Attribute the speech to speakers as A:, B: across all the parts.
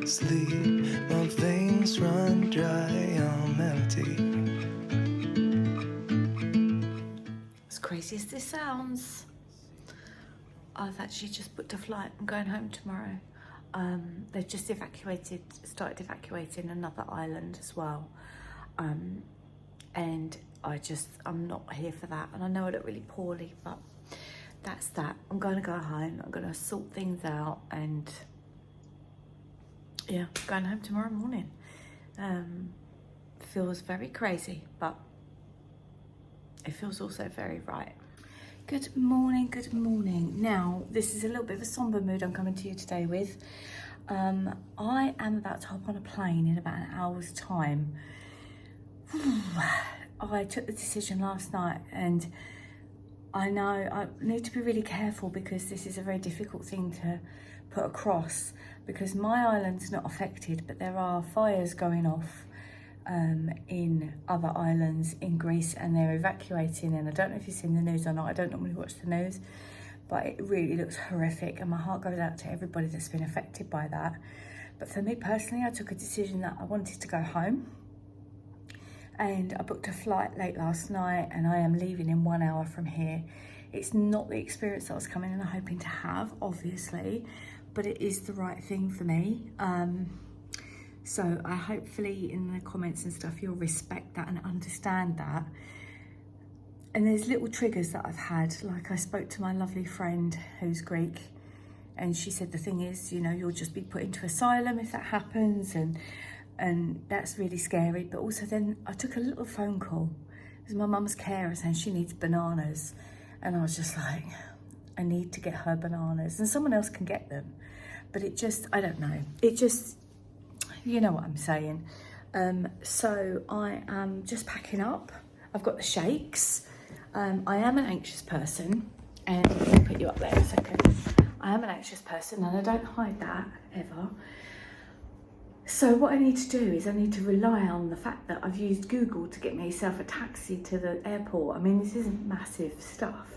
A: sleep while things run dry on melody.
B: As crazy as this sounds, I've actually just booked a flight. I'm going home tomorrow. They've just started evacuating another island as well. And I'm not here for that. And I know I look really poorly, but that's that. I'm going to go home. I'm going to sort things out, and yeah, going home tomorrow morning. Feels very crazy, but it feels also very right. Good morning, good morning. Now, this is a little bit of a somber mood I'm coming to you today with. I am about to hop on a plane in about an hour's time. I took the decision last night, and I know I need to be really careful because this is a very difficult thing to put across, because my island's not affected, but there are fires going off in other islands in Greece, and they're evacuating. And I don't know if you've seen the news or not. I don't normally watch the news, but it really looks horrific, and my heart goes out to everybody that's been affected by that. But for me personally, I took a decision that I wanted to go home, and I booked a flight late last night, and I am leaving in 1 hour from here. It's not the experience that I was coming in and hoping to have, obviously, but it is the right thing for me. So I hopefully in the comments and stuff you'll respect that and understand that. And there's little triggers that I've had, like I spoke to my lovely friend who's Greek, and she said the thing is, you know, you'll just be put into asylum if that happens, and that's really scary. But also then I took a little phone call. It was my mum's carer saying she needs bananas, and I was just like, I need to get her bananas, and someone else can get them. But it just, I don't know, it just, you know what I'm saying. So I am just packing up. I've got the shakes. I am an anxious person, and I'll put you up there a second. I am an anxious person, and I don't hide that ever. So what I need to do is I need to rely on the fact that I've used Google to get myself a taxi to the airport. I mean, this isn't massive stuff,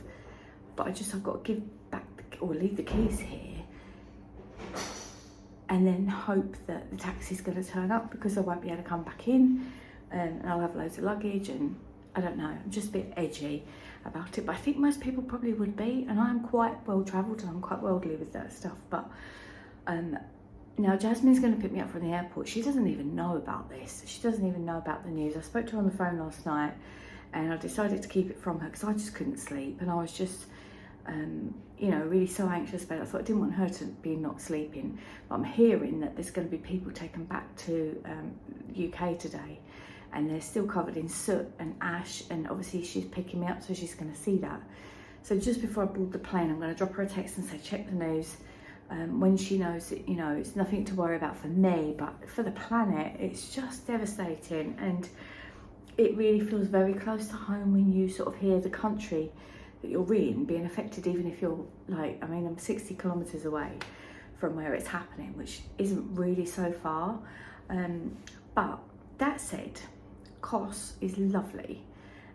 B: but I've got to give back or leave the keys here, and then hope that the taxi's going to turn up, because I won't be able to come back in, and I'll have loads of luggage, and I don't know, I'm just a bit edgy about it. But I think most people probably would be, and I'm quite well travelled and I'm quite worldly with that stuff. But now Jasmine's going to pick me up from the airport. She doesn't even know about this. She doesn't even know about the news. I spoke to her on the phone last night, and I decided to keep it from her because I just couldn't sleep, and I was just you know, really so anxious about it. I thought I didn't want her to be not sleeping. But I'm hearing that there's going to be people taken back to UK today, and they're still covered in soot and ash, and obviously she's picking me up, so she's going to see that. So just before I board the plane, I'm going to drop her a text and say, check the news. When she knows that, you know, it's nothing to worry about for me, but for the planet, it's just devastating. And it really feels very close to home when you sort of hear the country that you're in being affected, even if you're like, I mean, I'm 60 kilometres away from where it's happening, which isn't really so far. But that said, Kos is lovely,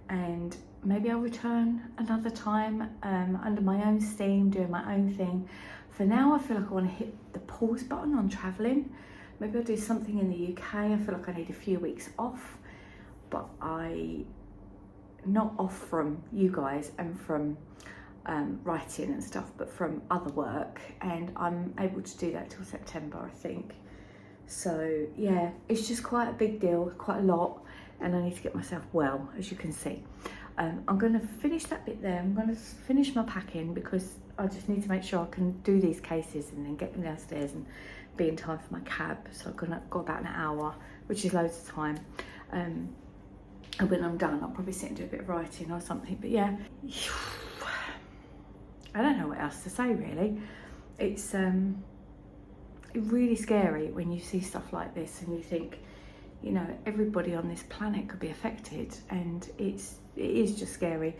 B: and maybe I'll return another time under my own steam, doing my own thing. For now, I feel like I want to hit the pause button on travelling. Maybe I'll do something in the UK. I feel like I need a few weeks off, but not off from you guys and from writing and stuff, but from other work, and I'm able to do that till September, I think. So yeah, it's just quite a big deal, quite a lot, and I need to get myself well, as you can see. I'm going to finish that bit there. I'm going to finish my packing because I just need to make sure I can do these cases and then get them downstairs and be in time for my cab. So I'm going to go about an hour, which is loads of time. And when I'm done, I'll probably sit and do a bit of writing or something. But yeah, I don't know what else to say really. It's really scary when you see stuff like this and you think, you know, everybody on this planet could be affected, and it is just scary.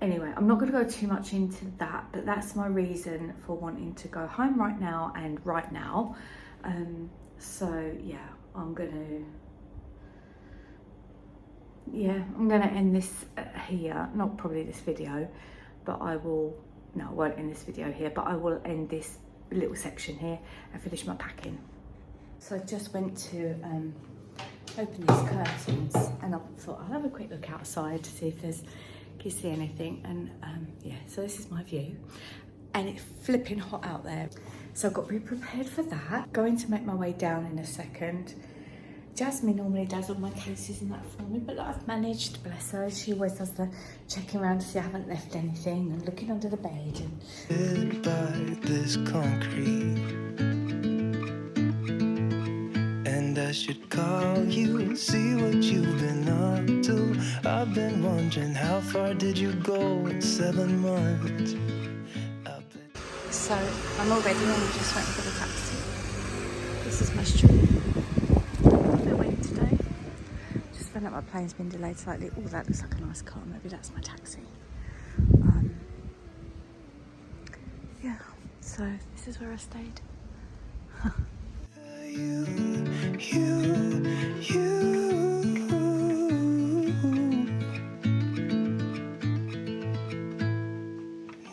B: Anyway, I'm not going to go too much into that, but that's my reason for wanting to go home right now and right now. So yeah, I'm gonna end this here. Not probably this video, but I won't end this video here, but I will end this little section here and finish my packing. So I just went to open these curtains, and I thought I'll have a quick look outside to see if can you see anything. And yeah, so this is my view, and it's flipping hot out there. So I've got to be prepared for that. Going to make my way down in a second. Jasmine normally does all my cases and that for me, but I've managed, bless her. She always does the checking around to see I haven't left anything and looking under the bed.
A: Hid by this concrete, and I should call you, see what you've been up to. I've been wondering, how far did you go in 7 months?
B: So I'm all ready, I'm just waiting for the taxi. This is my street. They're waiting today. Just found out my plane's been delayed slightly. Oh, that looks like a nice car. Maybe that's my taxi. Yeah, so this is where I stayed.
A: You.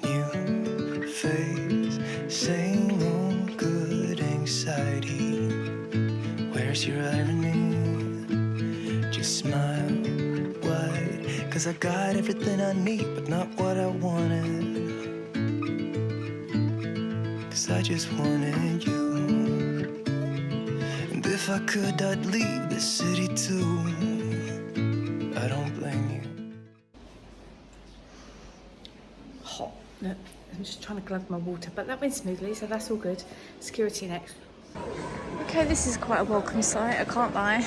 A: New face, same old good anxiety. Where's your irony? Just smile wide, 'cause I got everything I need, but not what I wanted. 'Cause I just wanted you. And if I could, I'd leave the city too. I don't blame you.
B: Hot. Look, I'm just trying to glove my water, but that went smoothly, so that's all good. Security next. Okay, this is quite a welcome sight, I can't lie.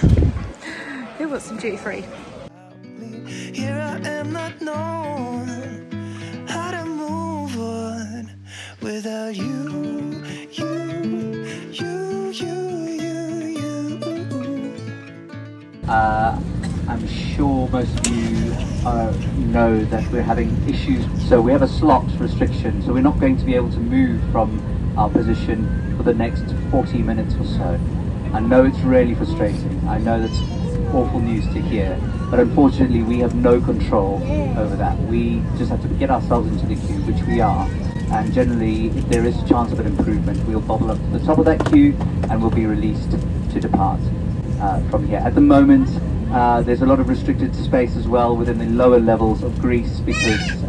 B: Who wants some duty free?
A: Here I am, not knowing how to move on without you,
C: I'm sure most of you know that we're having issues. So we have a slot restriction, so we're not going to be able to move from our position for the next 40 minutes or so. I know it's really frustrating. I know that's awful news to hear, but unfortunately we have no control over that. We just have to get ourselves into the queue, which we are. And generally, if there is a chance of an improvement, we'll bobble up to the top of that queue and we'll be released to depart from here. At the moment, there's a lot of restricted space as well within the lower levels of Greece, because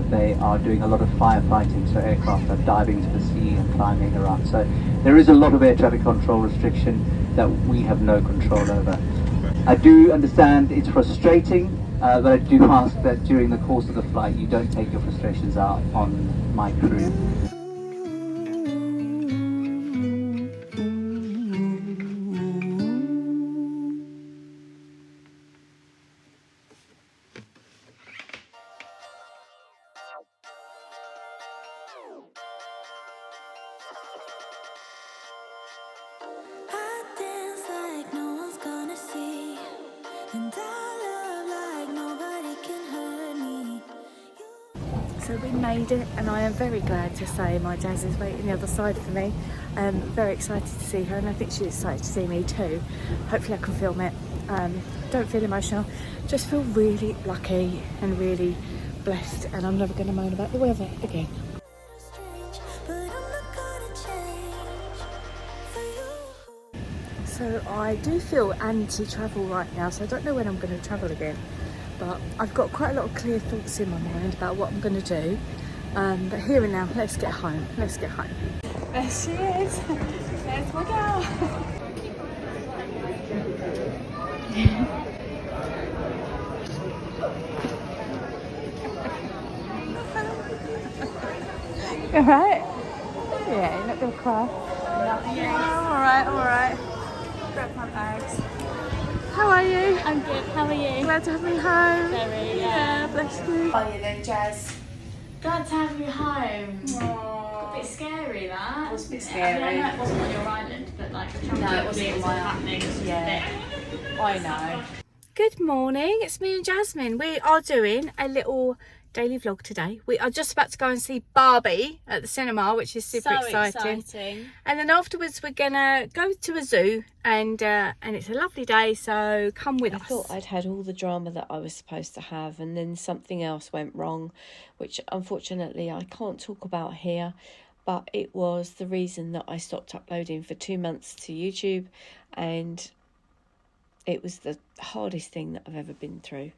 C: they are doing a lot of firefighting, so aircraft are diving to the sea and climbing around. So there is a lot of air traffic control restriction that we have no control over. I do understand it's frustrating, but I do ask that during the course of the flight you don't take your frustrations out on my crew.
B: So we made it, and I am very glad to say my Jazz is waiting the other side for me. Very excited to see her, and I think she's excited to see me too. Hopefully I can film it. Don't feel emotional, just feel really lucky and really blessed, and I'm never going to moan about the weather again. So I do feel anti-travel right now, so I don't know when I'm going to travel again. But I've got quite a lot of clear thoughts in my mind about what I'm going to do. But here and now, let's get home. Let's get home. There she is. There's my girl. You alright? Yeah, you're not going to cry. Yeah, I'm alright. Grab my bags. How are you?
D: I'm good, how are you?
B: Glad to have me home.
D: Very,
B: Yeah, bless you.
D: How are you then, Jazz? Glad to have you home. A bit scary, that.
B: It was a bit
D: I mean, I know
B: scary.
D: it wasn't on your island, but like the travel
B: No, it wasn't on my
D: happening.
B: island, yeah. I know. Good morning, it's me and Jasmine. We are doing a little daily vlog today. We are just about to go and see Barbie at the cinema, which is super exciting. And then afterwards we're gonna go to a zoo, and it's a lovely day, so come with us.
E: I thought I'd had all the drama that I was supposed to have, and then something else went wrong, which unfortunately I can't talk about here. but it was the reason that I stopped uploading for 2 months to YouTube, and it was the hardest thing that I've ever been through.